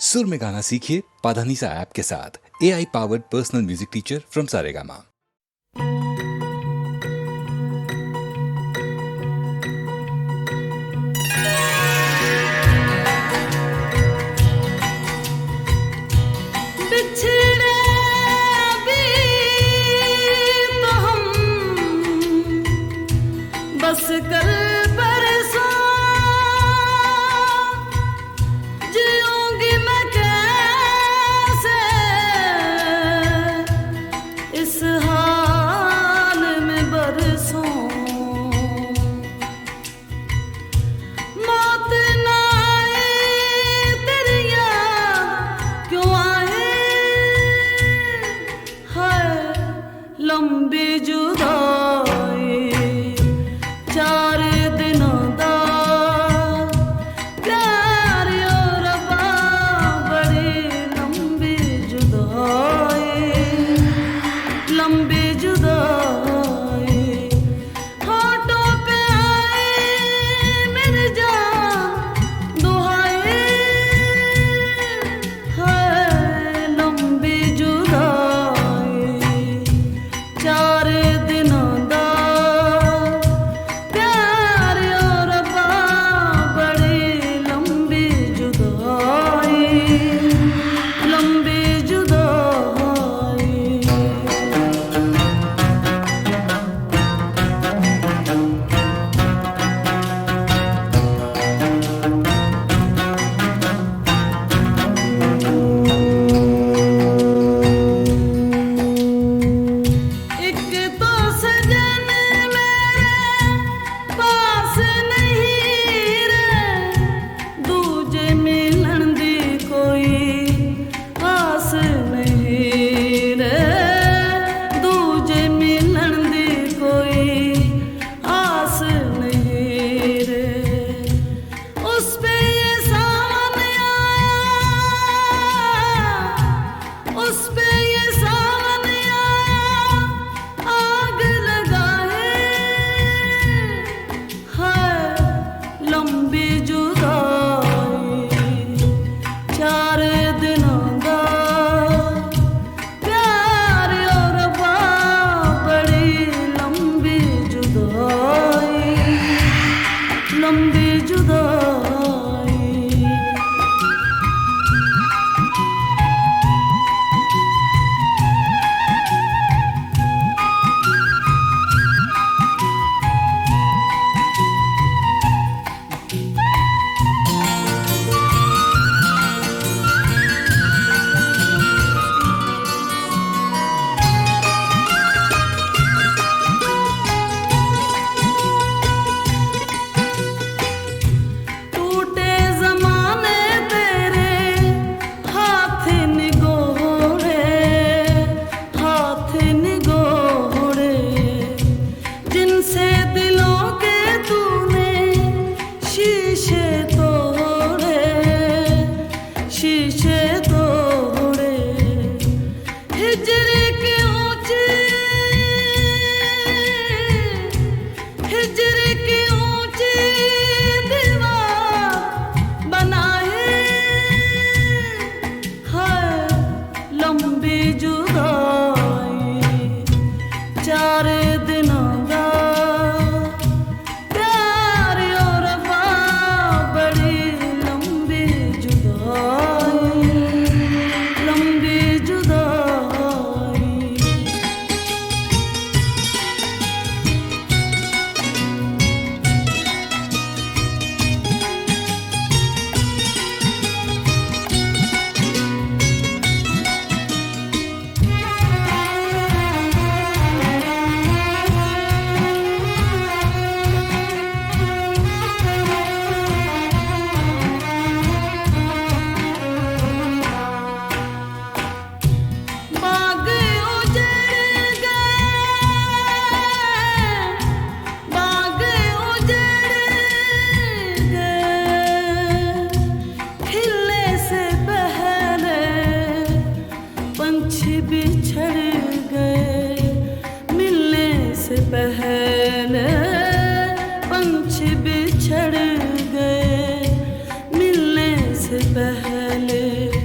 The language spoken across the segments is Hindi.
सुर में गाना सीखिए पाधानीसा ऐप के साथ। AI powered personal music teacher from Saregama. बस कल परसों जीऊंगी मैं कैसे इस हाल में बरसों। मौत ना आए तेरी याद क्यों आए, हाय लंबी जुदाई चार दिनों दा प्यार और बड़ी लंबी जुदाई, लंबी जुदाई होठों पे आए मेरे जान दुहाई, है लंबी जुदाई चार दिनों दा लंबी जुदाई। शीशे तोड़े हिजरे के ऊंचे, हिजरे के ऊंचे दीवार बनाए, हाय लंबी जुदाई चार दिनों दा प्यार और बड़ी लंबी जुदाई, लंबी जुदाई। पहले पंछी बिछड़ गए मिलने से पहले।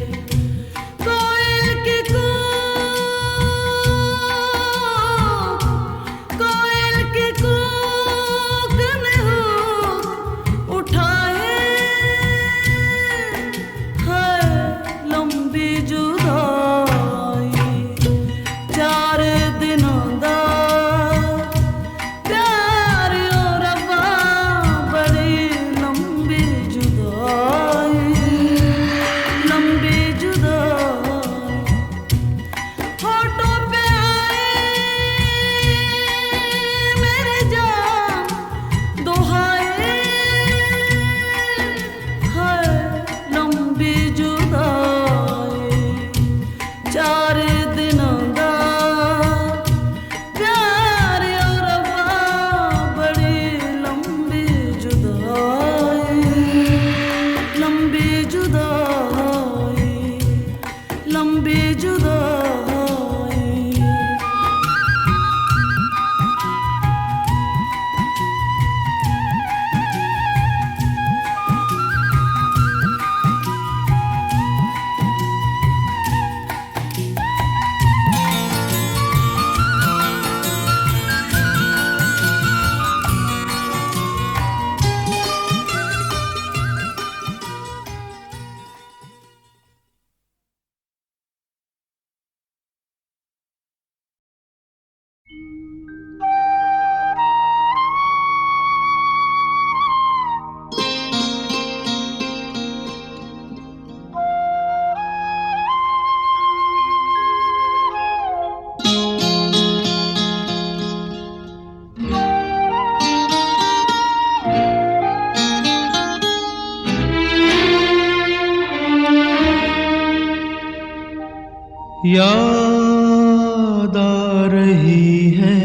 याद आ रही है,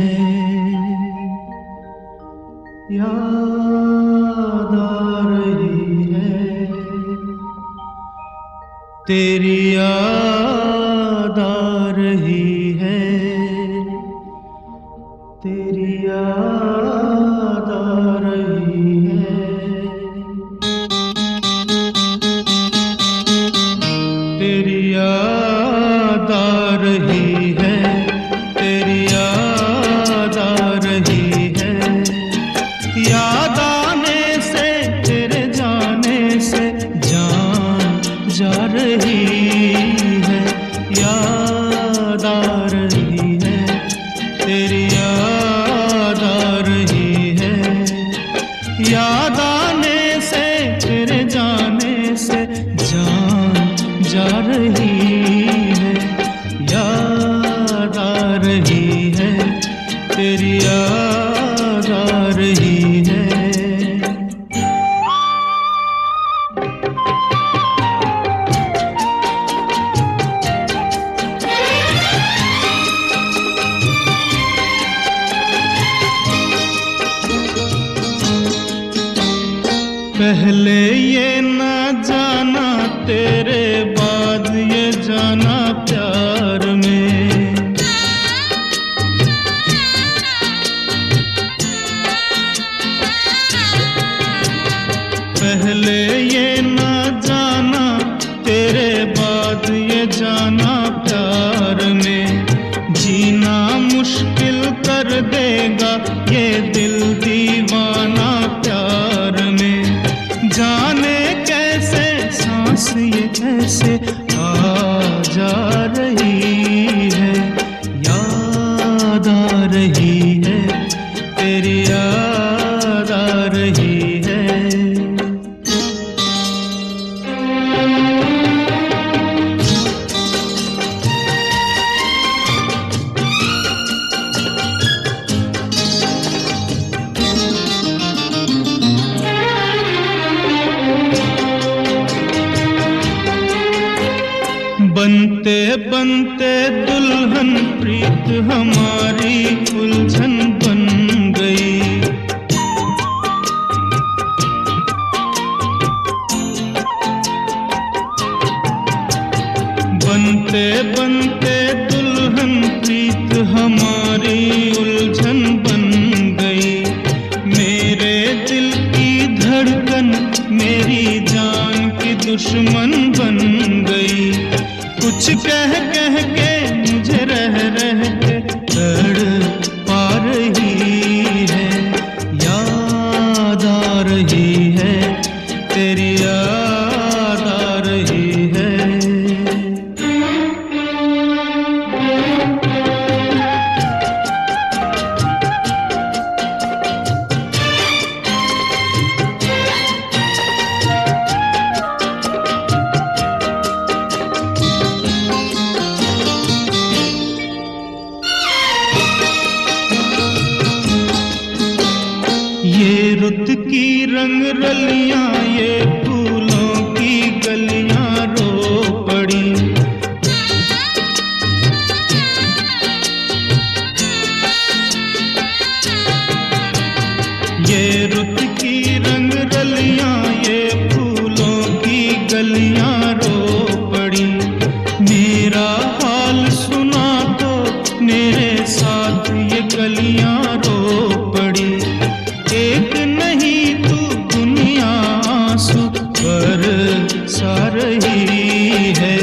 याद आ रही है, तेरी याद आ रही है, तेरी याद आ रही है। तेरी याद आ रही है, तेरी याद आ रही है, याद आने से तेरे जाने से जान जा रही है, याद आ रही है, तेरी याद आ रही है, याद आने से तेरे जाने से जान जा रही है, याद आ रही है, तेरी याद आ रही है। पहले ये न जाना तेरे बाद ये जाना प्यार में, पहले ये न जाना तेरे बाद ये जाना प्यार में, जीना मुश्किल कर देगा ये दिल दीवाना प्यार में, जाने कैसे सांस ये कैसे आ जा रही है, याद आ रही है, तेरी याद आ रही है। बनते बनते दुल्हन प्रीत हमारी उलझन बन गई, बनते बनते दुल्हन प्रीत हमारी उलझन बन गई, मेरे दिल की धड़कन मेरी जान की दुश्मन बन गई, कुछ कह कह के मुझे रह रह के तड़पा रही है, याद आ रही है, तेरी याद आ रही है। ये रुत की रंग रलियां ये फूलों की गलियां रो पड़ी, ये रुत की रंग रलियां ये फूलों की गलियां रो पड़ी, मेरा हाल सुना तो मेरे साथ ये गलियां रो पड़ी, एक नहीं तू दुनिया आंसू बरसा रही है,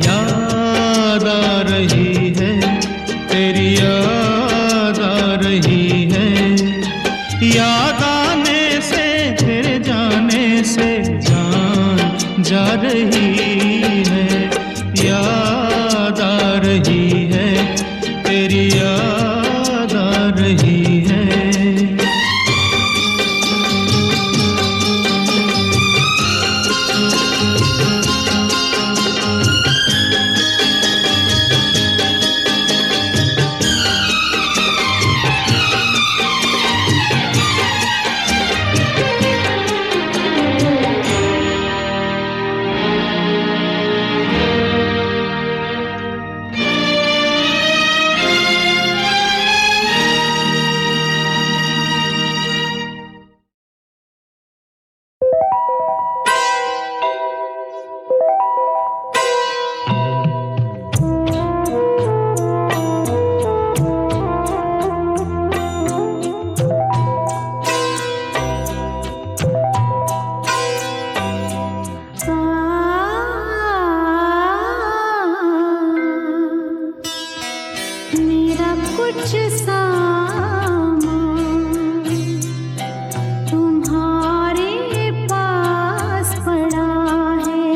याद आ रही है, तेरी याद आ रही है, याद आने से तेरे जाने से जान जा रही है, याद आ रही है, तेरी याद आ रही है। कुछ सामान तुम्हारे पास पड़ा है,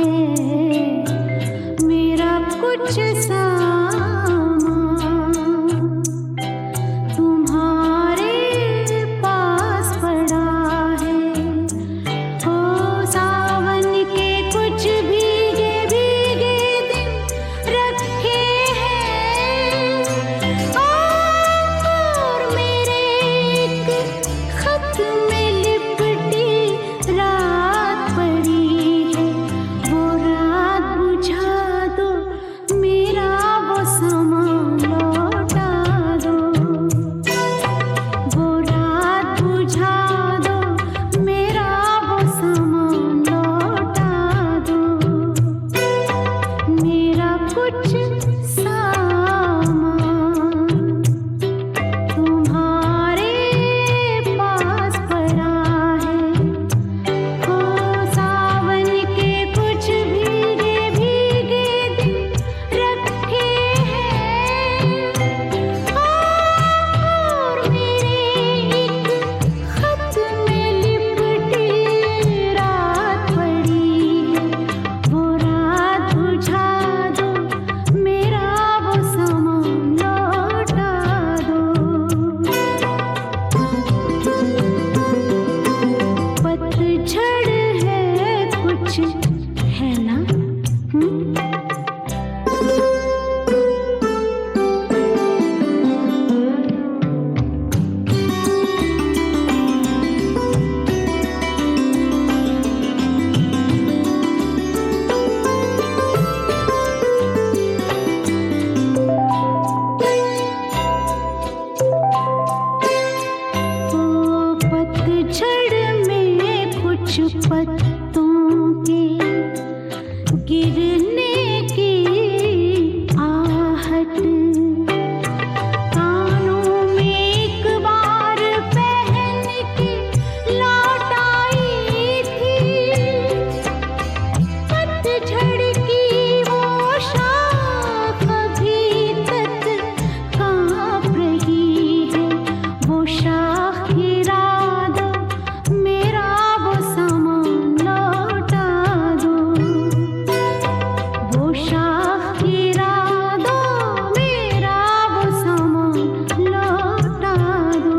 मेरा कुछ सामान तुम्हारे पास पड़ा है। ओ सावन के कुछ भीगे भीगे दिन रखे हैं, और मेरे एक खत में लिपटी रात पड़ी है। वो रात बुझा दो, मेरा वो सामान लौटा दो। वो रात बुझा दो, मेरा वो सामान लौटा दो। मेरा कुछ सामान तुम्हारे पास पड़ा है। ओ सावन के कुछ भीगे भीगे दिन रखे हैं, और मेरे एक खत में लिपटी रात पड़ी है। वो रात बुझा दो, मेरा वो सामान लौटा दो। पतझड़ है कुछ, है ना? ओ पतझड़ में कुछ पत्तों के गिरने की आहट, कानों में एक बार पहन के लौट आई थी। पतझड़ की वो शाख अभी तक कांप रही है। वो शाख गिरा दो, मेरा वो सामान लौटा दो। वो शाख गिरा दो, मेरा वो सामान लौटा दो।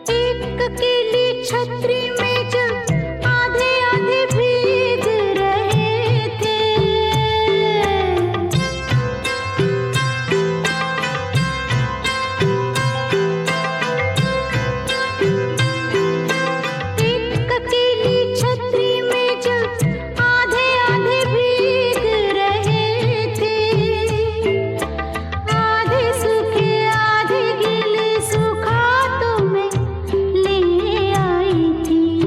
एक अकेली छतरी में जब आधे आधे भीग रहे थे, एक अकेली छतरी में जब आधे आधे भीग रहे थे, आधे सूखे आधे गीले सूखा तो मैं ले आई थी।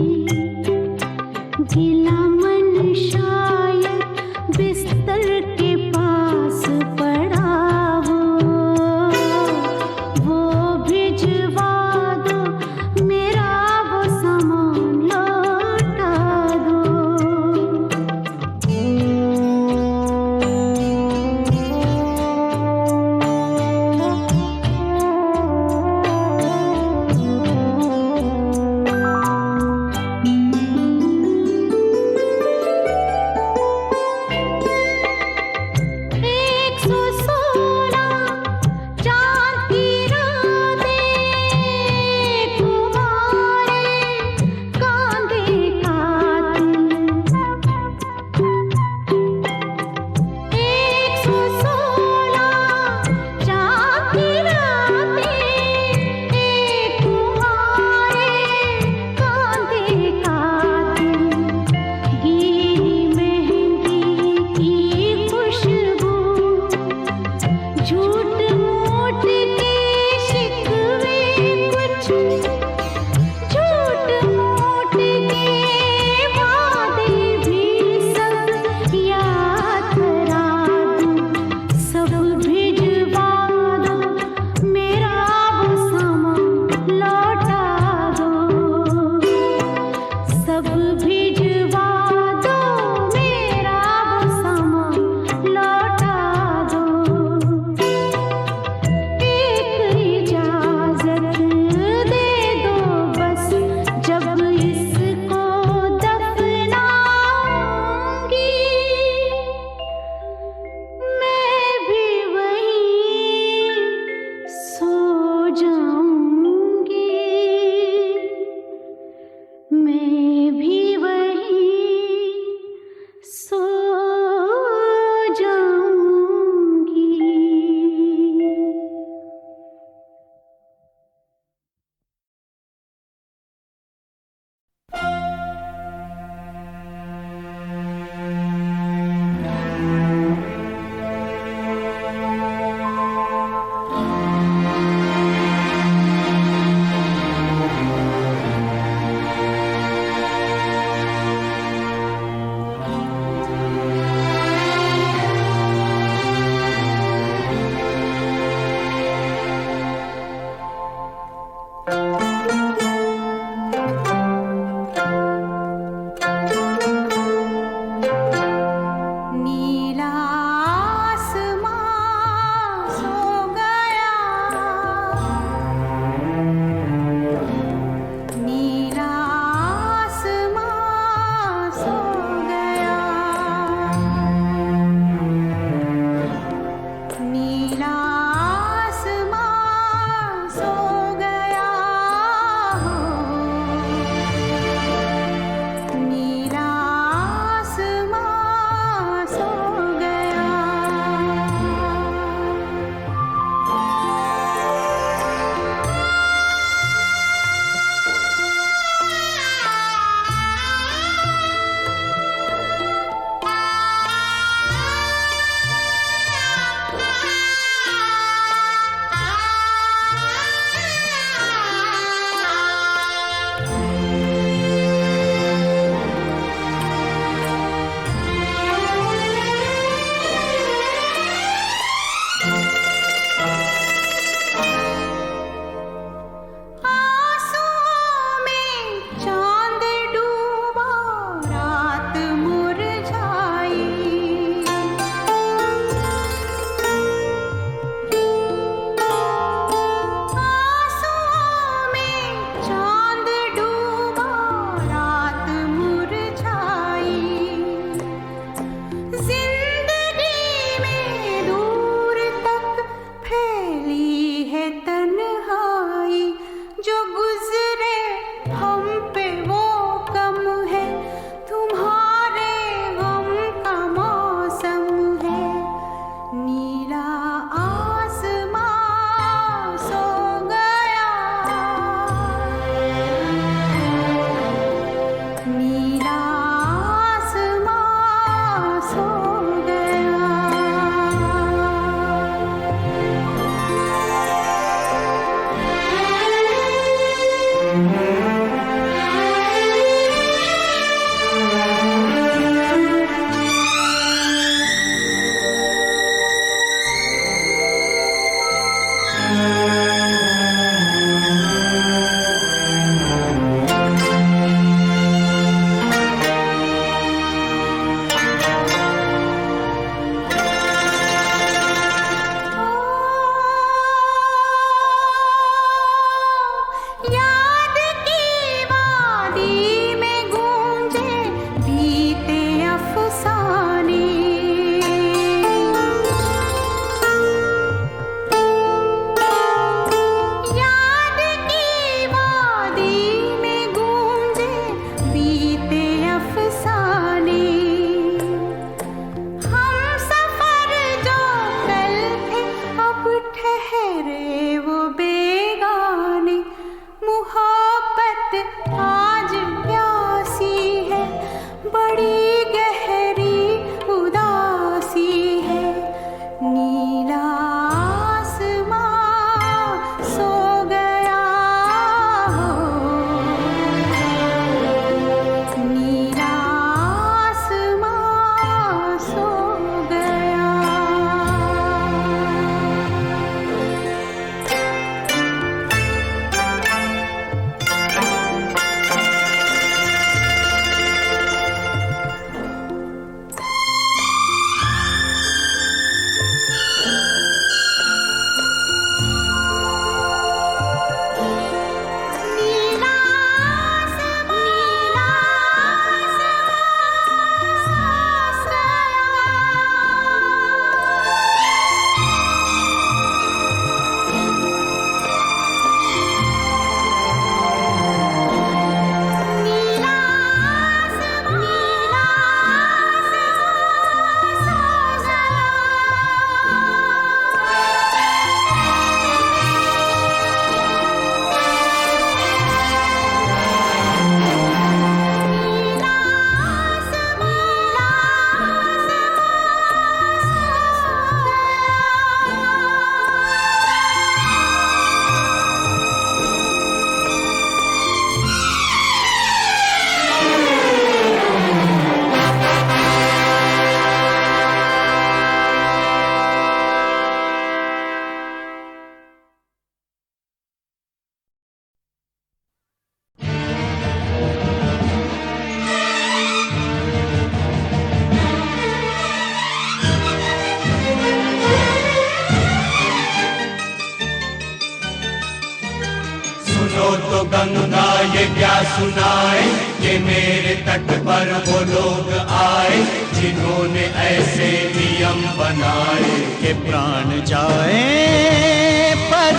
सुनो तो गंगा ये क्या सुनाए कि मेरे तट पर वो लोग आए जिन्होंने ऐसे नियम बनाए कि प्राण जाए पर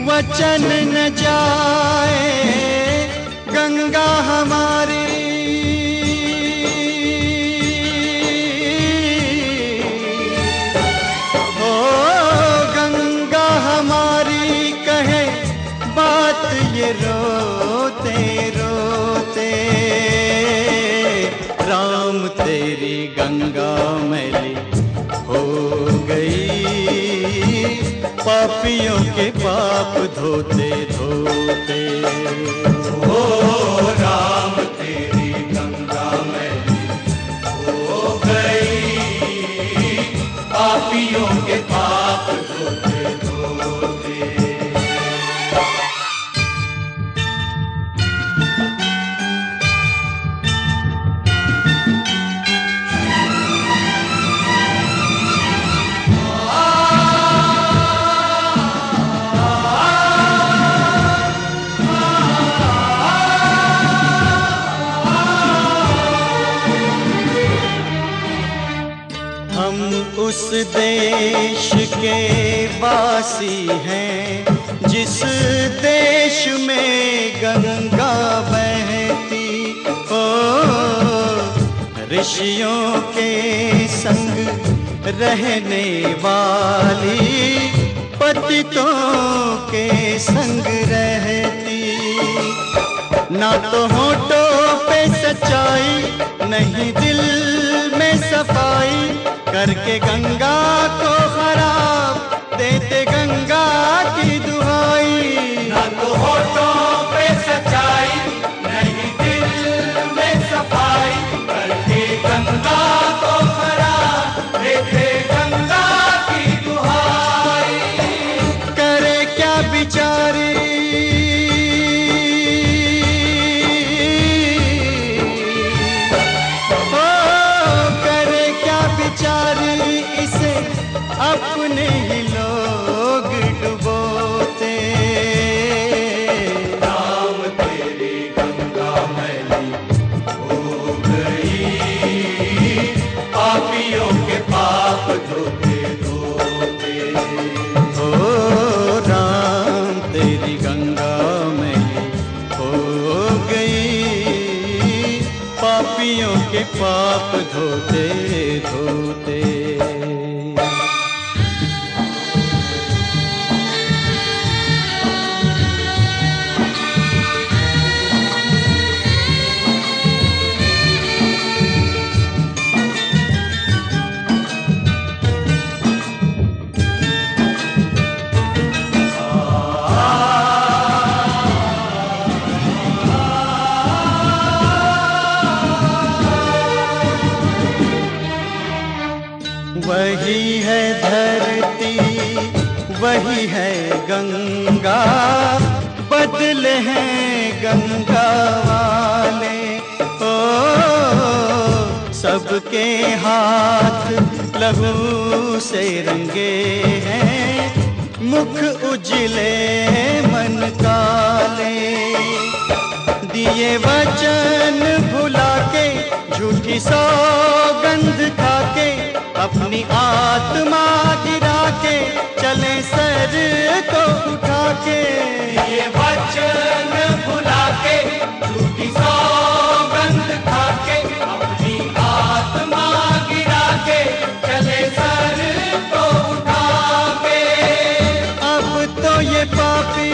वचन न जाए। गंगा हमारी ओ गंगा हमारी कहे बात ये रोते रोते। राम तेरी गंगा मैली हो गई पापियों के पाप धोते धोते। ओ राम तेरी गंगा मैली हो गई पापियों के पाप धोते धोते। हम उस देश के वासी हैं जिस देश में गंगा बहती हो। ऋषियों के संग रहने वाली पतितों के संग रहती। ना तो होठों पे सच्चाई नहीं दिल में सफाई करके गंगा को खराब देते गंगा की दुहाई। ना तो होठों पे सच्चाई नहीं दिल में सफाई करके गंगा को खराब देते गंगा की दुहाई। करे क्या बिचारी इसे अपने ही लोग डुबोते। राम तेरी गंगा मैली हो गई पापियों के पाप धोते धोते। ओ राम तेरी गंगा मैली हो गई पापियों के पाप धोते धोते। वही है धरती वही है गंगा बदले हैं गंगा वाले। ओ सबके हाथ लहू से रंगे हैं मुख उजले मन काले। दिए वचन भुला के झूठी सौगंध खा के अपनी आत्मा गिरा के चले सर को उठा के। ये वचन भुला के झूठी सौगंध खा के अपनी आत्मा गिरा के चले सर को उठा के। अब तो ये पापी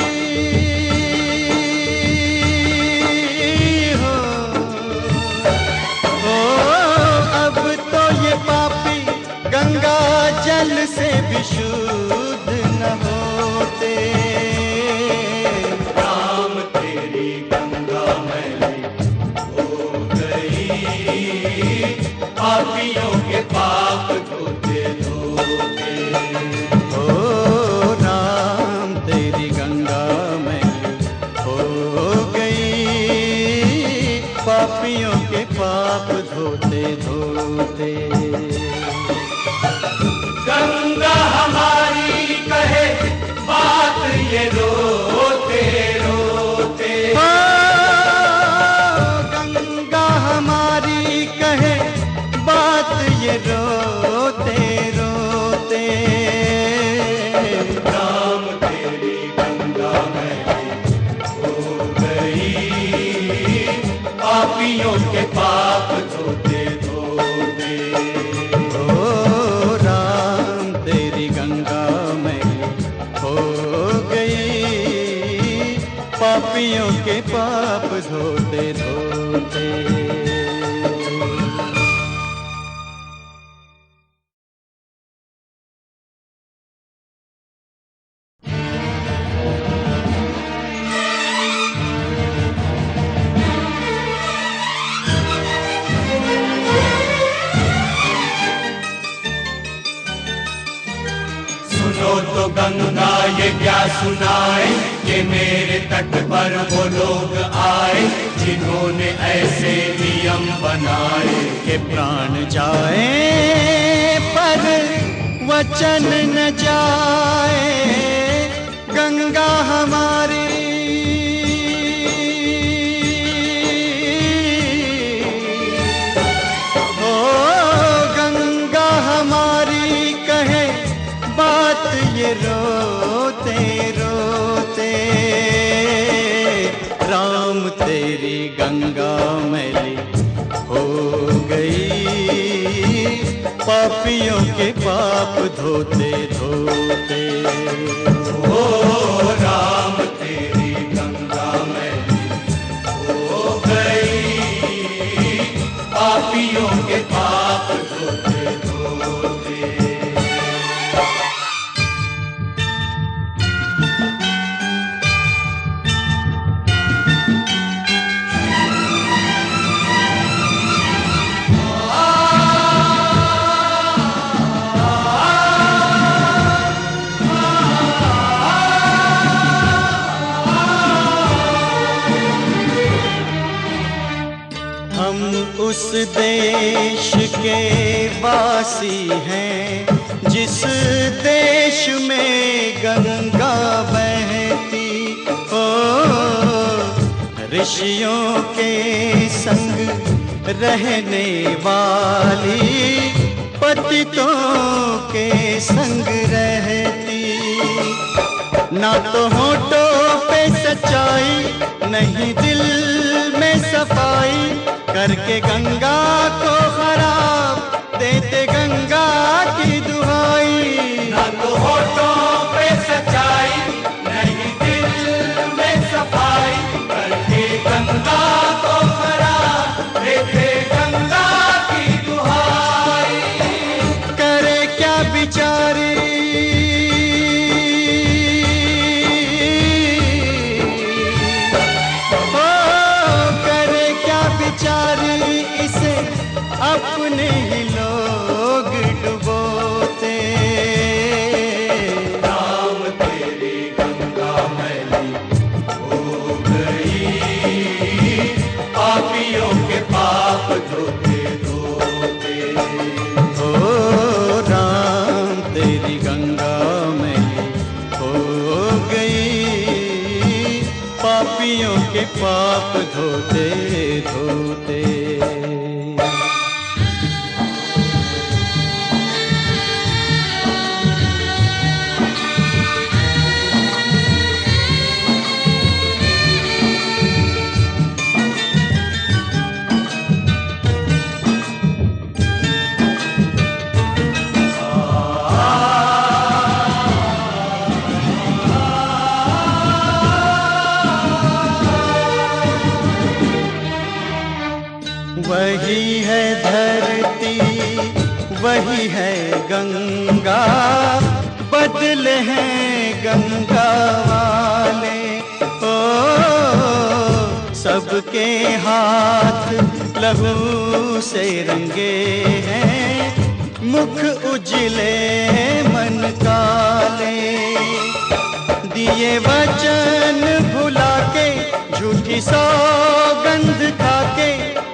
अब तो ये पापी गंगा जल से भी शुद्ध न होते। राम तेरी गंगा मैली हो गई पापियों के पाप धोते धोते। ओ राम तेरी गंगा मैली हो गई पापियों के पाप धोते धोते। गंगा हमारी कहे बात ये रोते रोते। पापियों के पाप धोते धोते। सुनो तो गंगा ये क्या सुनाए, कि मेरे तट पर वो लोग आए जिन्होंने ऐसे नियम बनाए के प्राण जाए पर वचन न जाए। गंगा हमारी ओ गंगा हमारी कहे बात ये रोते रोते। राम तेरी गंगा मैली हो गई, पापियों के पाप धोते धोते। ओ राम तेरी गंगा मैली हो गई, पापियों के पाप धोते धोते। हम उस देश के वासी हैं जिस देश में गंगा बहती। ओ ऋषियों के संग रहने वाली, पतितों के संग रहती। ना तो होठों पे सच्चाई, नहीं दिल में सफाई, करके गंगा को खराब देते गंगा की दुहाई। ना तो होठों पे सच्चाई, नहीं दिल में सफाई, करके गंगा को खराब देते गंगा की दुहाई। करे क्या बिचारी बेचारी, इसे अपने ही लोग डुबोते। राम तेरी गंगा मैली हो गई, पापियों के पाप धोते धोते। ओ राम तेरी गंगा मैली हो गई, पापियों के पाप धोते धोते। वही है धरती, वही है गंगा, बदले हैं गंगा वाले। ओ सबके हाथ लहू से रंगे हैं, मुख उजले मन काले। दिए वचन भुला के, झूठी सौगंध खा के,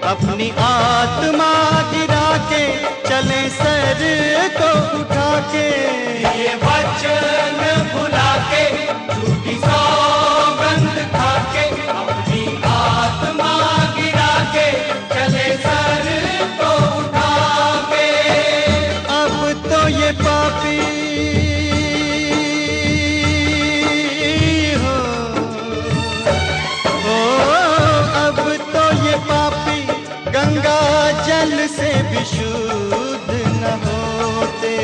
अपनी आत्मा गिरा के, चले सर को उठा के। ये वचन भुला के, झूठी सौगंध खा के, अपनी आत्मा गिरा के, चले सर को उठा के। अब तो ये पापी अब तो ये पापी गंगा जल से भी शुद्ध न होते।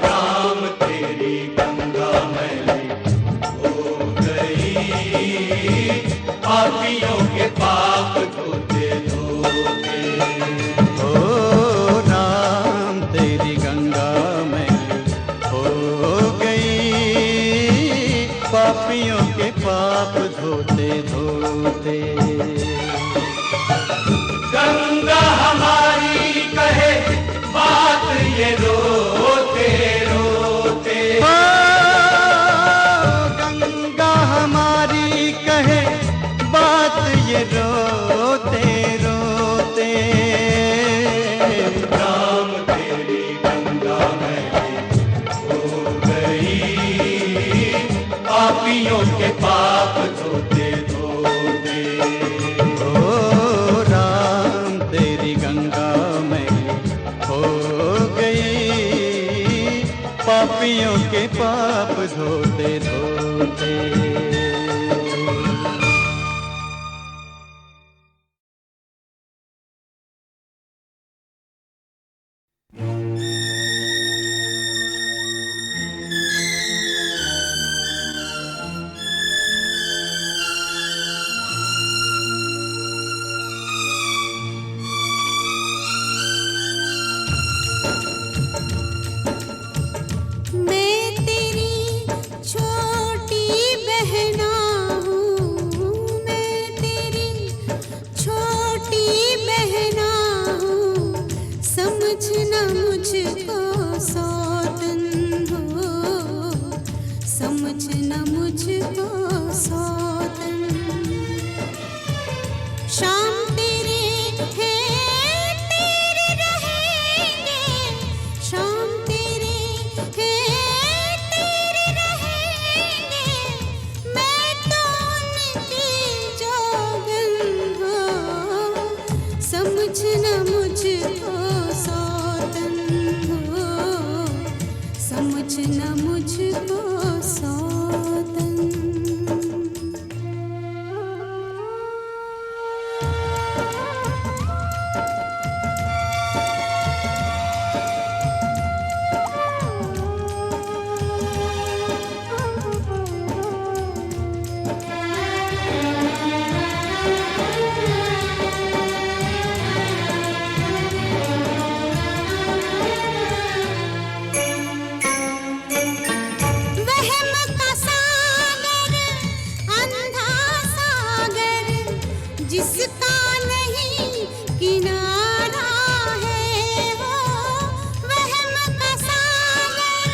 राम तेरी गंगा में पापियों के पाप धोते धोते। गंगा हमारी कहे बात ये रोते रोते। ओ गंगा हमारी कहे बात ये रोते रोते। राम तेरी गंगा में हो गई, पापियों के पाप धोते धोते। ओ राम तेरी गंगा में हो गई, पापियों के पाप धोते धोते। मैं तेरी छोटी बहना हूँ, मैं तेरी छोटी बहना हूँ, समझना मुझको सौतन हो, समझना मुझको सौतन। शाम तेरे हैं तेरे रहेंगे, शाम तेरे हैं तेरे रहेंगे, मैं तो उनकी जोगन हो, समझना मुझको सौतन हो, समझना मुझको सौतन। वहम का सागर, अंधा सागर, जिसका नहीं किनारा है वो। वहम का सागर,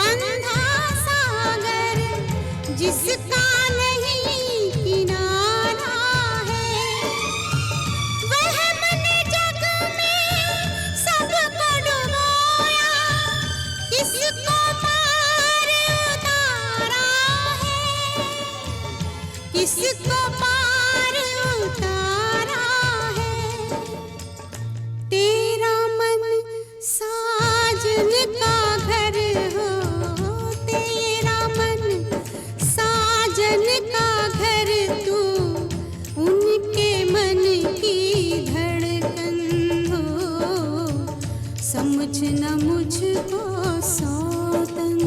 अंधा सागर, जिसका नहीं किनारा है। वहम ने जग में सबको डुबोया, किसको पार उतारा है, किसको पार उतारा है। तेरा मन साजन का घर हो, तेरा मन साजन का घर, तू उनके मन की धड़कन हो, समझना मुझको सौतन।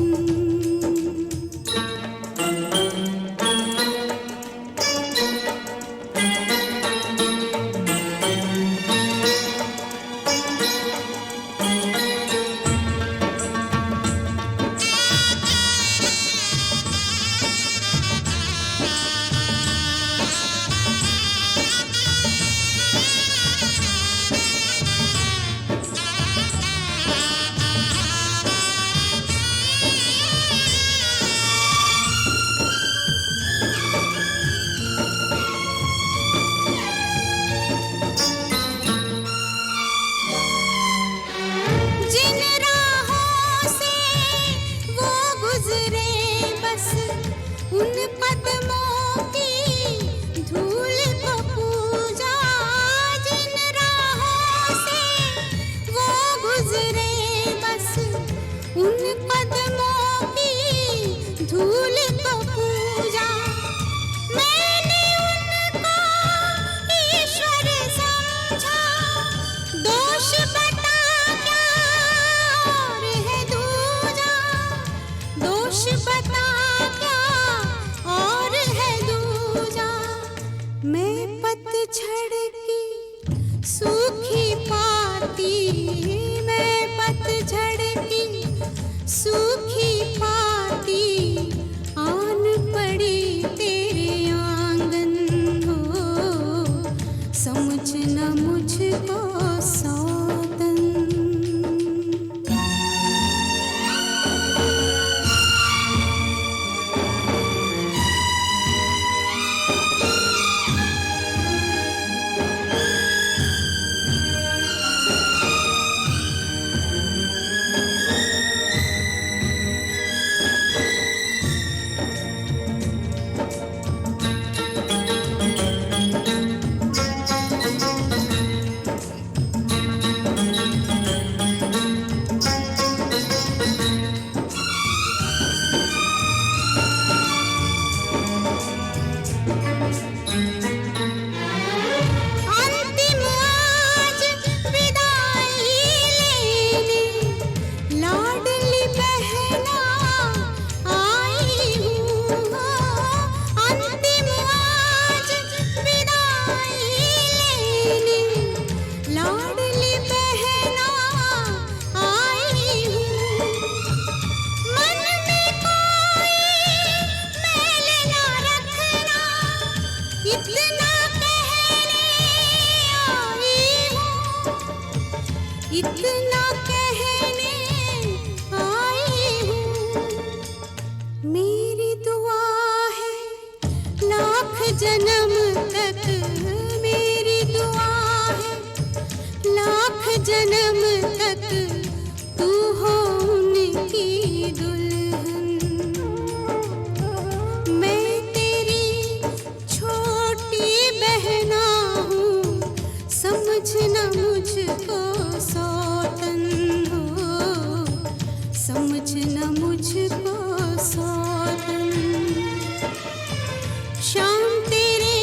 दुआ है लाख जन्म तक, मेरी दुआ है लाख जन्म तक तू हो उनकी दुल्हन। मैं तेरी छोटी बहना हूँ, समझना मुझको सौतन हो, समझना मुझको सौतन। शाम तेरे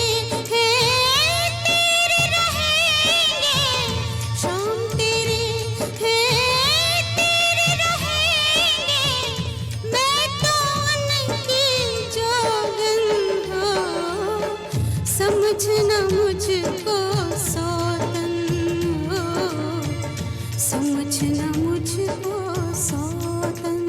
हैं तेरे रहेंगे, शाम तेरे हैं तेरे रहेंगे, मैं तो उनकी जोगन हो, समझना मुझको सौतन हो, समझना मुझको सौतन।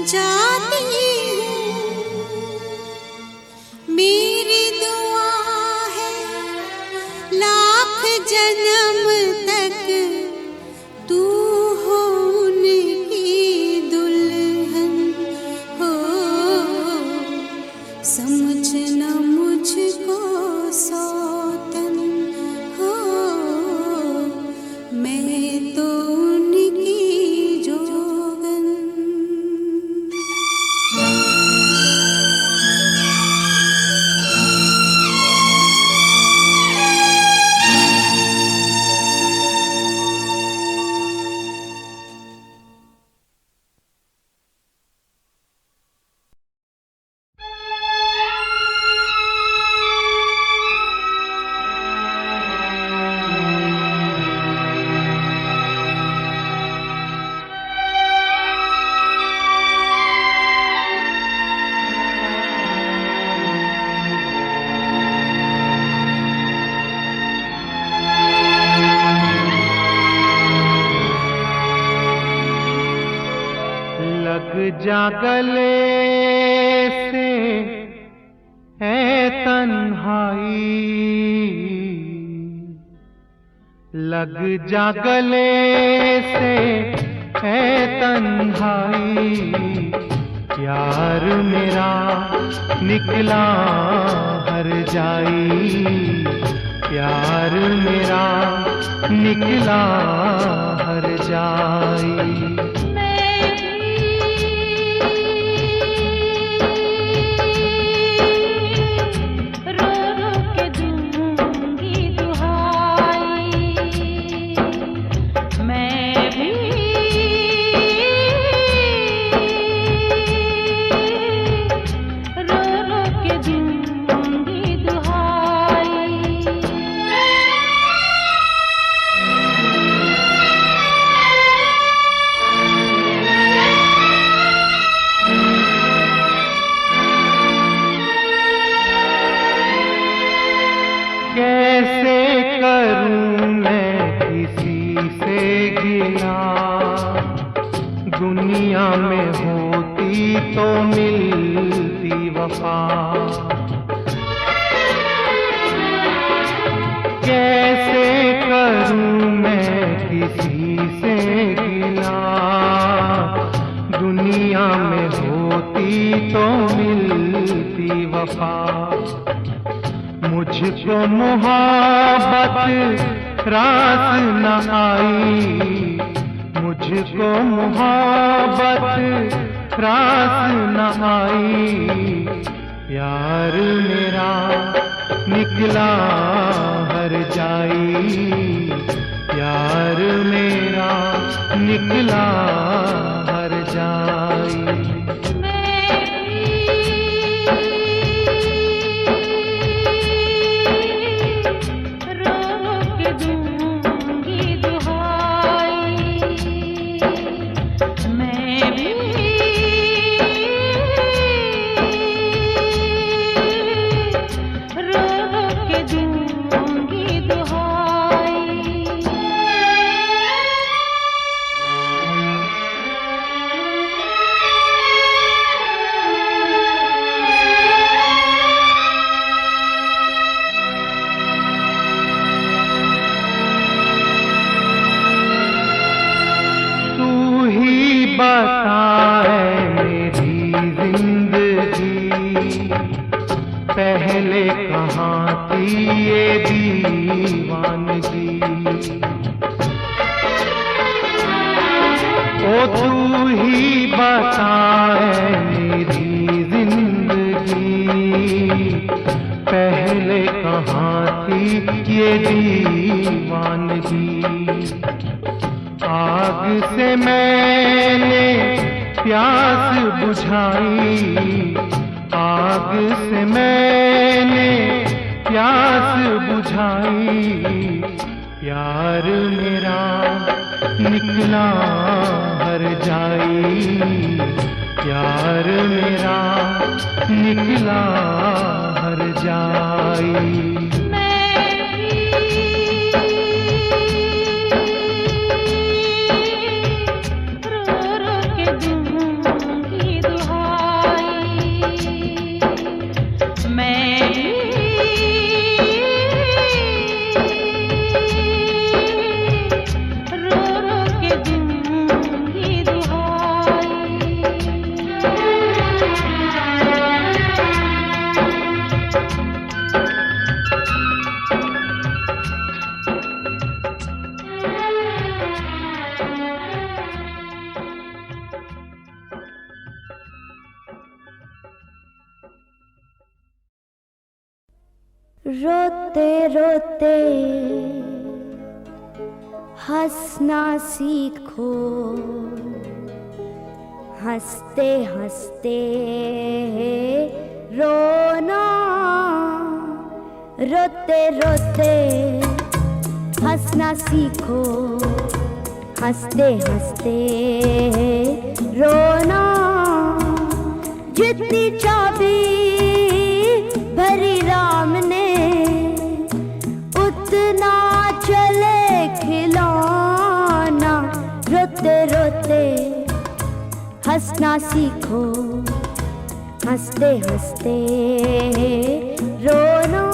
चाहती हूँ, मेरी दुआ है लाख जन्म तक तू हो उनकी दुल्हन हो। समझना मुझको सौतन हो, मैं तो उनकी जोगन। लग जा गले से है तन्हाई, लग जा गले से है तन्हाई। प्यार मेरा निकला हर जाई, प्यार मेरा निकला हर जाई। कैसे करूं मैं किसी से गिला, दुनिया में होती तो मिलती वफा। कैसे करूं मैं किसी से गिला, दुनिया में होती तो मिलती वफा। मुझको मोहब्बत रास न आई, मुझको मोहब्बत रास न आई। प्यार मेरा निकला हर जाई, प्यार मेरा निकला हर जाई। बताए मेरी जिंदगी पहले कहाँ थी ये दीवानगी। ओ तू ही बताए मेरी जिंदगी पहले कहाँ थी ये दीवानगी। आग से मैंने प्यास बुझाई, आग से मैंने प्यास बुझाई। प्यार मेरा निकला हर जाई, प्यार मेरा निकला हर जाई। रो रो के दूंगी रोते रोते हंसना सीखो, हंसते हंसते रोना। रोते रोते हंसना सीखो, हंसते हंसते रोना। जितनी चाबी भरी राम ने उतना चले खिलौना। रोते रोते हंसना सीखो, हंसते हंसते रोना।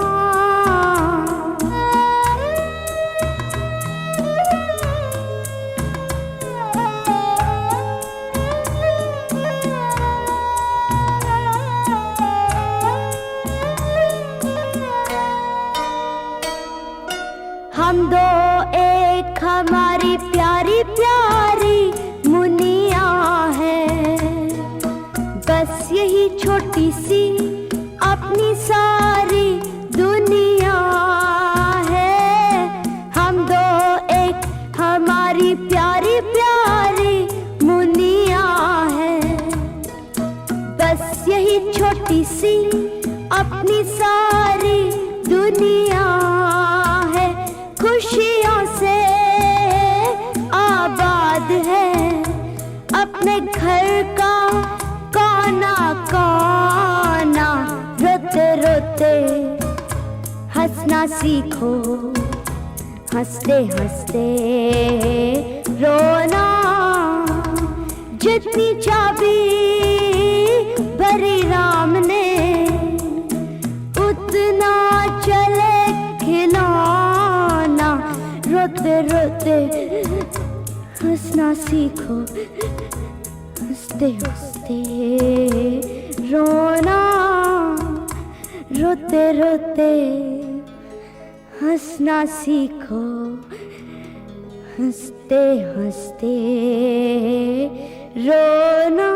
हम दो एक हमारी प्यारी प्यारी मुनिया है, बस यही छोटी सी अपनी सारी दुनिया है। हम दो एक हमारी प्यारी प्यारी मुनिया है, बस यही छोटी सी अपनी सारी दुनिया है। खुशियों से आबाद है अपने घर का कोना कोना। रोते रोते हंसना सीखो, हंसते हंसते रोना। जितनी चाबी भरी राम ने उतना चले खिलौना। रोते रोते हंसना सीखो, हंसते हंसते रोना। रोते रोते हंसना सीखो, हंसते हंसते रोना।